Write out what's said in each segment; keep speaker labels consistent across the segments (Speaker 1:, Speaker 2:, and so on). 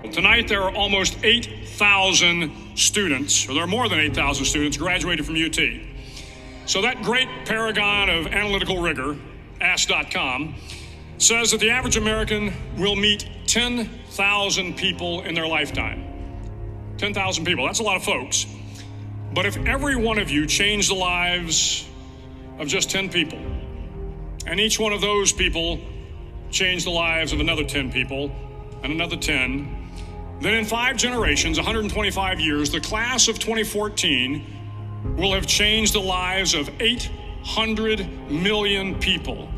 Speaker 1: Well, tonight there are almost 8,000 students, or there are more than 8,000 students graduated from UT. So that great paragon of analytical rigor, Ask.com, says that the average American will meet 10,000 people in their lifetime. 10,000 people, that's a lot of folks. But if every one of you changed the lives of just 10 people, and each one of those people changed the lives of another 10 people, and another 10, then in 5 generations, 125 years, the class of 2014 will have changed the lives of 800 million people.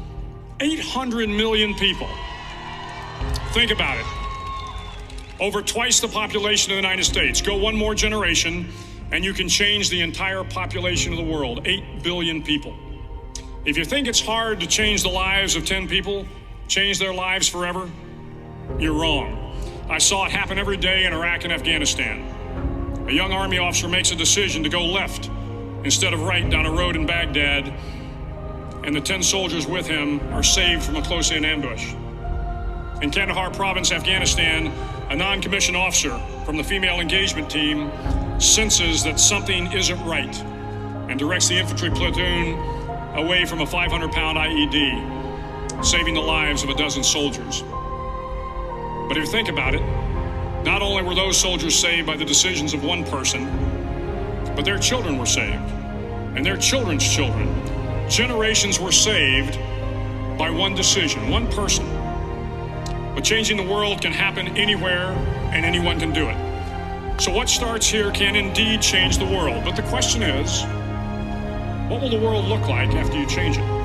Speaker 1: 800 million people. Think about it. Over twice the population of the United States. Go one more generation, and you can change the entire population of the world. 8 billion people. If you think it's hard to change the lives of 10 people, change their lives forever, you're wrong. I saw it happen every day in Iraq and Afghanistan. A young Army officer makes a decision to go left instead of right down a road in Baghdad, and the 10 soldiers with him are saved from a close-in ambush. In Kandahar province, Afghanistan, a non-commissioned officer from the female engagement team senses that something isn't right and directs the infantry platoon away from a 500-pound IED, saving the lives of a dozen soldiers. But if you think about it, not only were those soldiers saved by the decisions of one person, but their children were saved, and their children's children. Generations were saved by one decision, one person. But changing the world can happen anywhere, and anyone can do it. So what starts here can indeed change the world. But the question is, what will the world look like after you change it?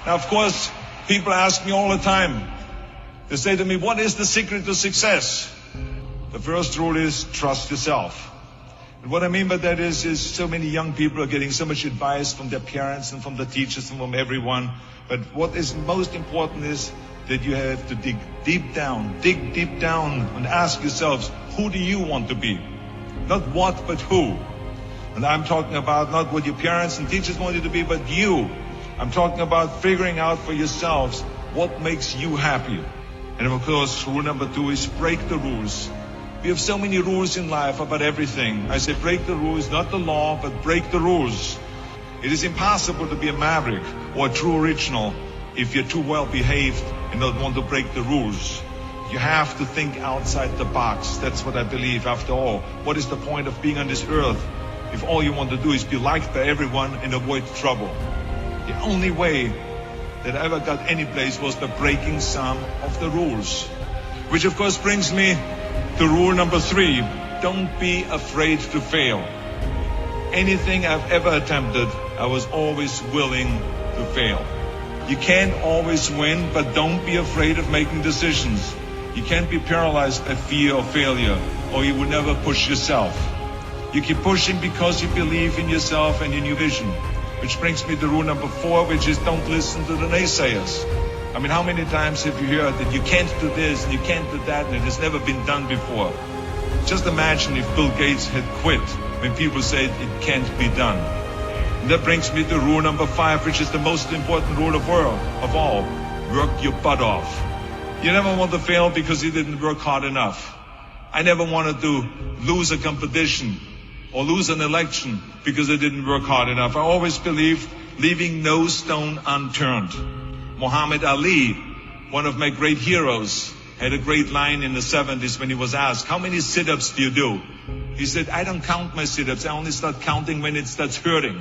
Speaker 2: Now, of course, people ask me all the time, they say to me, what is the secret to success? The first rule is trust yourself. And what I mean by that is so many young people are getting so much advice from their parents and from the teachers and from everyone. But what is most important is that you have to dig deep down and ask yourselves, who do you want to be? Not what, but who. And I'm talking about not what your parents and teachers want you to be, but you. I'm talking about figuring out for yourselves what makes you happy. And of course, rule number 2 is break the rules. We have so many rules in life about everything. I say break the rules, not the law, but break the rules. It is impossible to be a maverick or a true original if you're too well behaved and don't want to break the rules. You have to think outside the box. That's what I believe. After all, what is the point of being on this earth if all you want to do is be liked by everyone and avoid trouble? The only way that I ever got any place was by breaking some of the rules. Which of course brings me to rule number 3. Don't be afraid to fail. Anything I've ever attempted, I was always willing to fail. You can't always win, but don't be afraid of making decisions. You can't be paralyzed by fear of failure, or you will never push yourself. You keep pushing because you believe in yourself and in your vision. Which brings me to rule number 4, which is don't listen to the naysayers. I mean, how many times have you heard that you can't do this and you can't do that and it has never been done before? Just imagine if Bill Gates had quit when people said it can't be done. And that brings me to rule number 5, which is the most important rule of all. Work your butt off. You never want to fail because you didn't work hard enough. I never wanted to lose a competition or lose an election because I didn't work hard enough. I always believed leaving no stone unturned. Muhammad Ali, one of my great heroes, had a great line in the 70s when he was asked, how many sit-ups do you do? He said, I don't count my sit-ups. I only start counting when it starts hurting.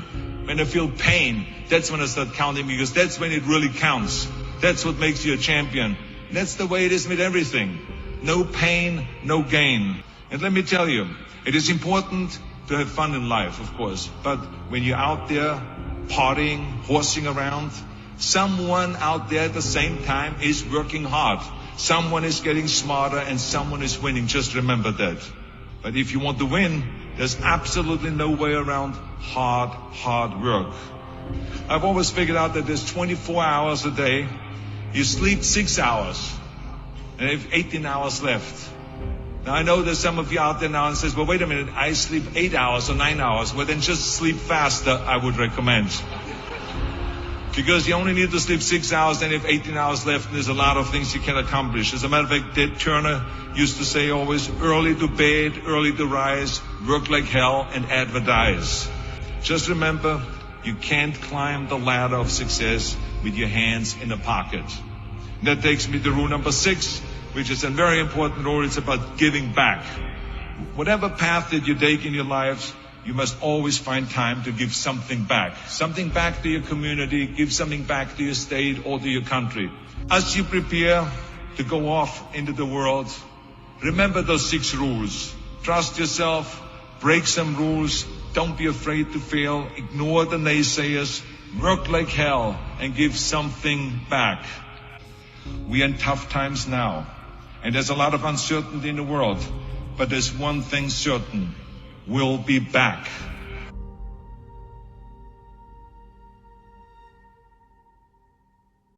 Speaker 2: When I feel pain, that's when I start counting because that's when it really counts. That's what makes you a champion. And that's the way it is with everything. No pain, no gain. And let me tell you, it is important to have fun in life, of course. But when you're out there partying, horsing around, someone out there at the same time is working hard. Someone is getting smarter and someone is winning. Just remember that. But if you want to win, There's absolutely no way around hard work. I've always figured out that there's 24 hours a day. You sleep 6 hours, and you have 18 hours left. Now I know there's some of you out there now and says, well, wait a minute, I sleep 8 hours or 9 hours. Well, then just sleep faster, I would recommend. Because you only need to sleep 6 hours, then you have 18 hours left, and there's a lot of things you can accomplish. As a matter of fact, Ted Turner used to say always, early to bed, early to rise, work like hell, and advertise. Just remember, you can't climb the ladder of success with your hands in a pocket. And that takes me to rule number 6, which is a very important rule. It's about giving back. Whatever path that you take in your lives, you must always find time to give something back. Something back to your community, give something back to your state or to your country. As you prepare to go off into the world, remember those 6 rules. Trust yourself, break some rules, don't be afraid to fail, ignore the naysayers, work like hell, and give something back. We are in tough times now, and there's a lot of uncertainty in the world, but there's one thing certain. We'll be back.